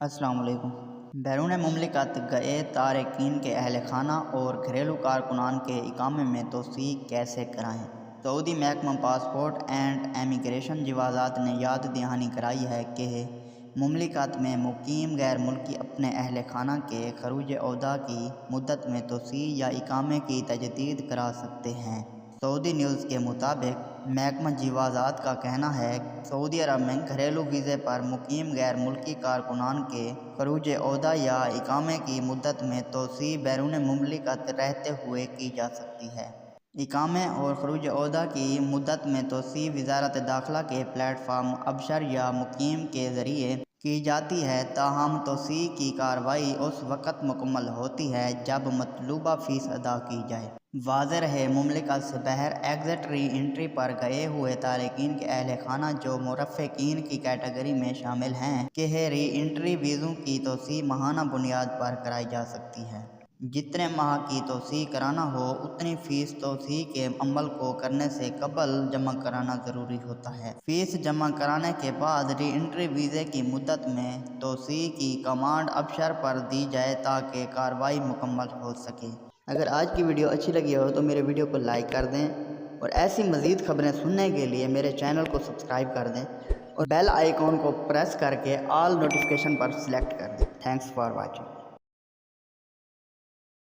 السلام علیکم۔ بیرون مملکت گئے تارکین کے اہل خانہ اور گھریلو کارکنان کے اقامے میں توسیع کیسے کرائیں؟ سعودی محکمہ پاسپورٹ اینڈ امیگریشن جوازات نے یاد دہانی کرائی ہے کہ مملکت میں مقیم غیر ملکی اپنے اہل خانہ کے خروج عہدہ کی مدت میں توسیع یا اقامے کی تجدید کرا سکتے ہیں۔ سعودی نیوز کے مطابق محکمہ جوازات کا کہنا ہے کہ سعودی عرب میں گھریلو ویزے پر مقیم غیر ملکی کارکنان کے خروج عہدہ یا اقامے کی مدت میں توسیع بیرون مملکت رہتے ہوئے کی جا سکتی ہے۔ اقامے اور خروج عہدہ کی مدت میں توسیع وزارت داخلہ کے پلیٹ فارم ابشر یا مقیم کے ذریعے کی جاتی ہے، تاہم توسیع کی کارروائی اس وقت مکمل ہوتی ہے جب مطلوبہ فیس ادا کی جائے۔ واضح رہے، مملکت سے باہر ایگزٹ ری انٹری پر گئے ہوئے تارکین کے اہل خانہ جو مرافقین کی کیٹیگری میں شامل ہیں کہ ری انٹری ویزوں کی توسیع ماہانہ بنیاد پر کرائی جا سکتی ہے۔ جتنے ماہ کی توسیع کرانا ہو اتنی فیس توسیع کے عمل کو کرنے سے قبل جمع کرانا ضروری ہوتا ہے۔ فیس جمع کرانے کے بعد ری انٹری ویزے کی مدت میں توسیع کی کمانڈ ابشر پر دی جائے تاکہ کارروائی مکمل ہو سکے۔ اگر آج کی ویڈیو اچھی لگی ہو تو میرے ویڈیو کو لائک کر دیں اور ایسی مزید خبریں سننے کے لیے میرے چینل کو سبسکرائب کر دیں اور بیل آئیکن کو پریس کر کے آل نوٹیفیکیشن پر سلیکٹ کر دیں۔ Thanks for watching.